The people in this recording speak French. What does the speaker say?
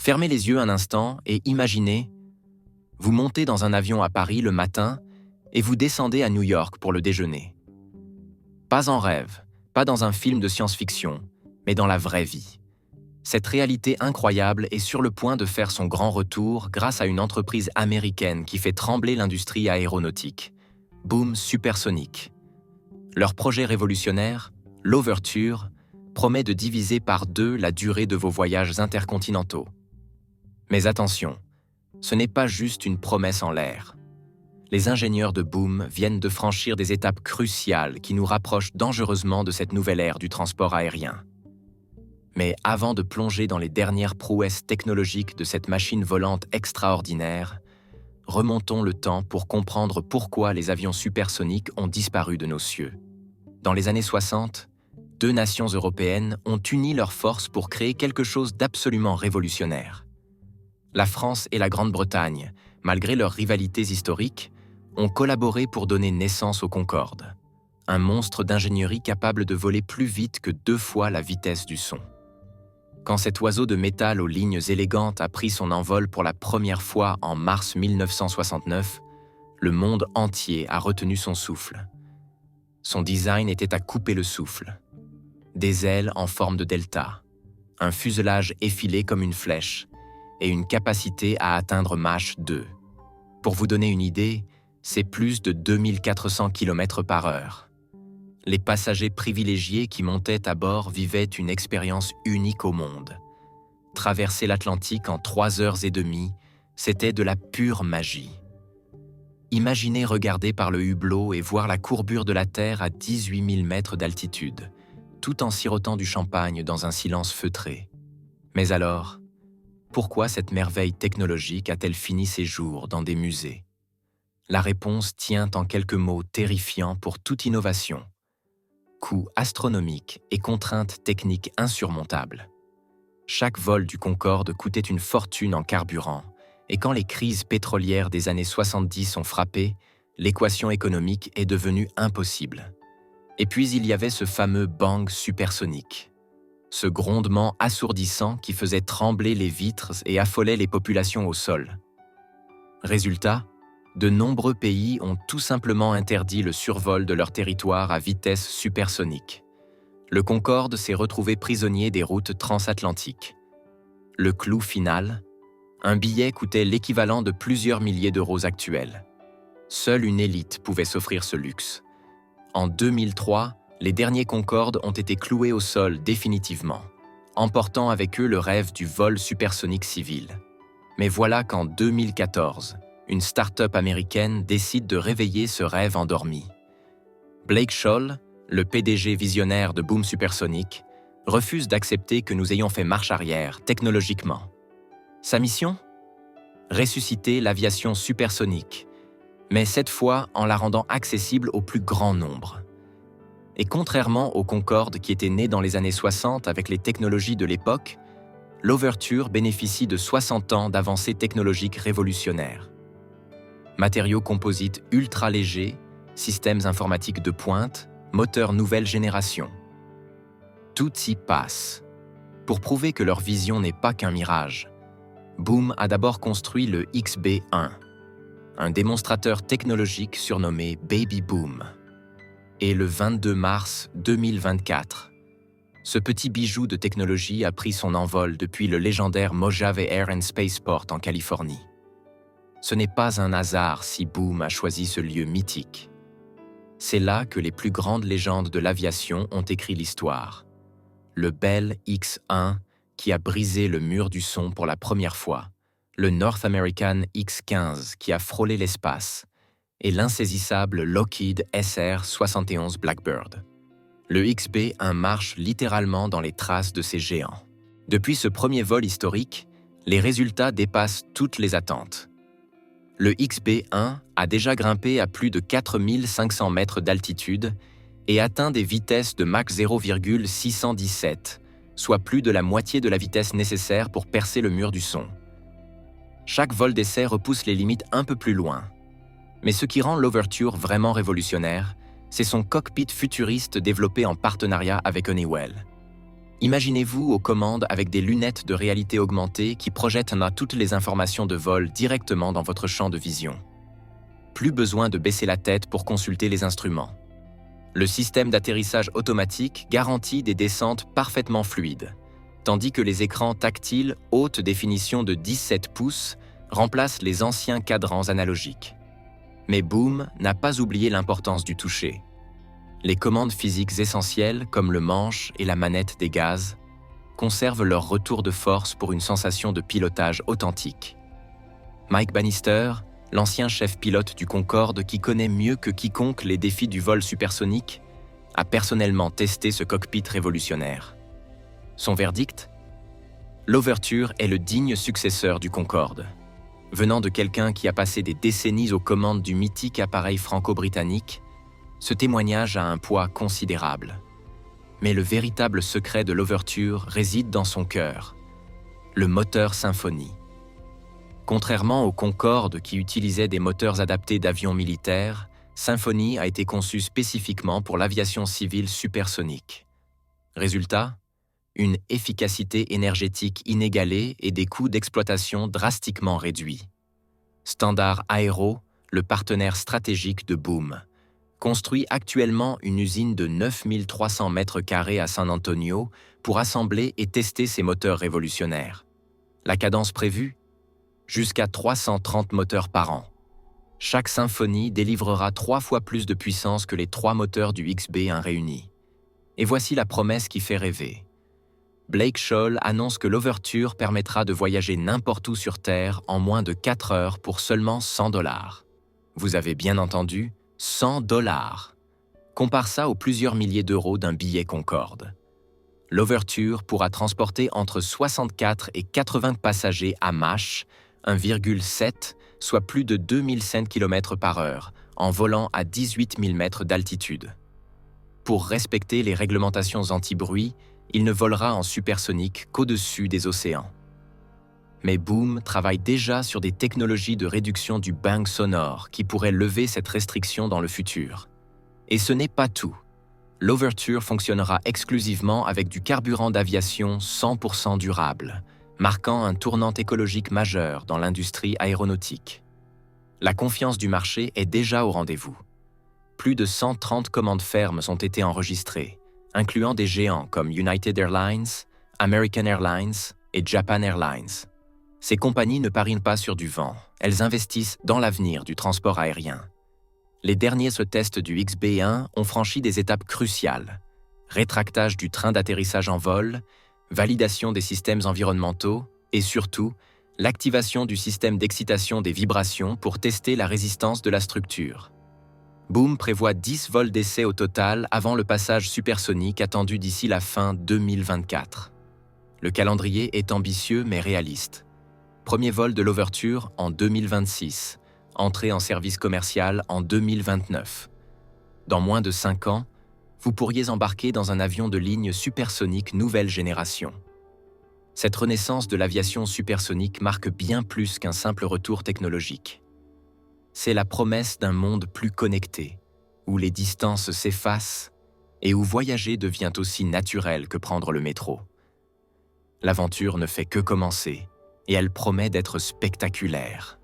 Fermez les yeux un instant et imaginez, vous montez dans un avion à Paris le matin et vous descendez à New York pour le déjeuner. Pas en rêve, pas dans un film de science-fiction, mais dans la vraie vie. Cette réalité incroyable est sur le point de faire son grand retour grâce à une entreprise américaine qui fait trembler l'industrie aéronautique, Boom Supersonic. Leur projet révolutionnaire, l'Overture, promet de diviser par 2 la durée de vos voyages intercontinentaux. Mais attention, ce n'est pas juste une promesse en l'air. Les ingénieurs de Boom viennent de franchir des étapes cruciales qui nous rapprochent dangereusement de cette nouvelle ère du transport aérien. Mais avant de plonger dans les dernières prouesses technologiques de cette machine volante extraordinaire, remontons le temps pour comprendre pourquoi les avions supersoniques ont disparu de nos cieux. Dans les années 60, 2 nations européennes ont uni leurs forces pour créer quelque chose d'absolument révolutionnaire. La France et la Grande-Bretagne, malgré leurs rivalités historiques, ont collaboré pour donner naissance au Concorde, un monstre d'ingénierie capable de voler plus vite que 2 fois la vitesse du son. Quand cet oiseau de métal aux lignes élégantes a pris son envol pour la première fois en mars 1969, le monde entier a retenu son souffle. Son design était à couper le souffle. Des ailes en forme de delta, un fuselage effilé comme une flèche et une capacité à atteindre Mach 2. Pour vous donner une idée, c'est plus de 2400 km/h. Les passagers privilégiés qui montaient à bord vivaient une expérience unique au monde. Traverser l'Atlantique en 3 heures et demie, c'était de la pure magie. Imaginez regarder par le hublot et voir la courbure de la Terre à 18 000 mètres d'altitude, tout en sirotant du champagne dans un silence feutré. Mais alors, pourquoi cette merveille technologique a-t-elle fini ses jours dans des musées? La réponse tient en quelques mots terrifiants pour toute innovation. Coûts astronomiques et contraintes techniques insurmontables. Chaque vol du Concorde coûtait une fortune en carburant, et quand les crises pétrolières des années 70 ont frappé, l'équation économique est devenue impossible. Et puis il y avait ce fameux bang supersonique, ce grondement assourdissant qui faisait trembler les vitres et affolait les populations au sol. Résultat, de nombreux pays ont tout simplement interdit le survol de leur territoire à vitesse supersonique. Le Concorde s'est retrouvé prisonnier des routes transatlantiques. Le clou final, un billet coûtait l'équivalent de plusieurs milliers d'euros actuels. Seule une élite pouvait s'offrir ce luxe. En 2003, les derniers Concorde ont été cloués au sol définitivement, emportant avec eux le rêve du vol supersonique civil. Mais voilà qu'en 2014, une start-up américaine décide de réveiller ce rêve endormi. Blake Scholl, le PDG visionnaire de Boom Supersonic, refuse d'accepter que nous ayons fait marche arrière technologiquement. Sa mission ? Ressusciter l'aviation supersonique, mais cette fois en la rendant accessible au plus grand nombre. Et contrairement au Concorde qui était né dans les années 60 avec les technologies de l'époque, l'Overture bénéficie de 60 ans d'avancées technologiques révolutionnaires. Matériaux composites ultra légers, systèmes informatiques de pointe, moteurs nouvelle génération. Tout y passe. Pour prouver que leur vision n'est pas qu'un mirage, Boom a d'abord construit le XB-1, un démonstrateur technologique surnommé Baby Boom. Et le 22 mars 2024, ce petit bijou de technologie a pris son envol depuis le légendaire Mojave Air and Spaceport en Californie. Ce n'est pas un hasard si Boom a choisi ce lieu mythique. C'est là que les plus grandes légendes de l'aviation ont écrit l'histoire. Le Bell X-1 qui a brisé le mur du son pour la première fois, le North American X-15 qui a frôlé l'espace, et l'insaisissable Lockheed SR-71 Blackbird. Le XB-1 marche littéralement dans les traces de ces géants. Depuis ce premier vol historique, les résultats dépassent toutes les attentes. Le XB-1 a déjà grimpé à plus de 4500 mètres d'altitude et atteint des vitesses de Mach 0,617, soit plus de la moitié de la vitesse nécessaire pour percer le mur du son. Chaque vol d'essai repousse les limites un peu plus loin. Mais ce qui rend l'Overture vraiment révolutionnaire, c'est son cockpit futuriste développé en partenariat avec Honeywell. Imaginez-vous aux commandes avec des lunettes de réalité augmentée qui projettent toutes les informations de vol directement dans votre champ de vision. Plus besoin de baisser la tête pour consulter les instruments. Le système d'atterrissage automatique garantit des descentes parfaitement fluides, tandis que les écrans tactiles haute définition de 17 pouces remplacent les anciens cadrans analogiques. Mais Boom n'a pas oublié l'importance du toucher. Les commandes physiques essentielles, comme le manche et la manette des gaz, conservent leur retour de force pour une sensation de pilotage authentique. Mike Bannister, l'ancien chef pilote du Concorde qui connaît mieux que quiconque les défis du vol supersonique, a personnellement testé ce cockpit révolutionnaire. Son verdict ? L'Overture est le digne successeur du Concorde. Venant de quelqu'un qui a passé des décennies aux commandes du mythique appareil franco-britannique, ce témoignage a un poids considérable. Mais le véritable secret de l'Overture réside dans son cœur, le moteur Symphony. Contrairement au Concorde qui utilisait des moteurs adaptés d'avions militaires, Symphony a été conçu spécifiquement pour l'aviation civile supersonique. Résultat ? Une efficacité énergétique inégalée et des coûts d'exploitation drastiquement réduits. Standard Aero, le partenaire stratégique de Boom, construit actuellement une usine de 9300 mètres carrés à San Antonio pour assembler et tester ces moteurs révolutionnaires. La cadence prévue ? Jusqu'à 330 moteurs par an. Chaque Symphony délivrera 3 fois plus de puissance que les 3 moteurs du XB1 réunis. Et voici la promesse qui fait rêver. Blake Scholl annonce que l'Overture permettra de voyager n'importe où sur Terre en moins de 4 heures pour seulement $100. Vous avez bien entendu, $100. Compare ça aux plusieurs milliers d'euros d'un billet Concorde. L'Overture pourra transporter entre 64 et 80 passagers à Mach 1,7, soit plus de 2005 km/h, en volant à 18 000 mètres d'altitude. Pour respecter les réglementations anti-bruit, il ne volera en supersonique qu'au-dessus des océans. Mais Boom travaille déjà sur des technologies de réduction du bang sonore qui pourraient lever cette restriction dans le futur. Et ce n'est pas tout. L'Overture fonctionnera exclusivement avec du carburant d'aviation 100% durable, marquant un tournant écologique majeur dans l'industrie aéronautique. La confiance du marché est déjà au rendez-vous. Plus de 130 commandes fermes ont été enregistrées, incluant des géants comme United Airlines, American Airlines et Japan Airlines. Ces compagnies ne parient pas sur du vent, elles investissent dans l'avenir du transport aérien. Les derniers tests du XB1 ont franchi des étapes cruciales. Rétractage du train d'atterrissage en vol, validation des systèmes environnementaux et surtout, l'activation du système d'excitation des vibrations pour tester la résistance de la structure. Boom prévoit 10 vols d'essai au total avant le passage supersonique attendu d'ici la fin 2024. Le calendrier est ambitieux mais réaliste. Premier vol de l'Overture en 2026, entrée en service commercial en 2029. Dans moins de 5 ans, vous pourriez embarquer dans un avion de ligne supersonique nouvelle génération. Cette renaissance de l'aviation supersonique marque bien plus qu'un simple retour technologique. C'est la promesse d'un monde plus connecté, où les distances s'effacent et où voyager devient aussi naturel que prendre le métro. L'aventure ne fait que commencer et elle promet d'être spectaculaire.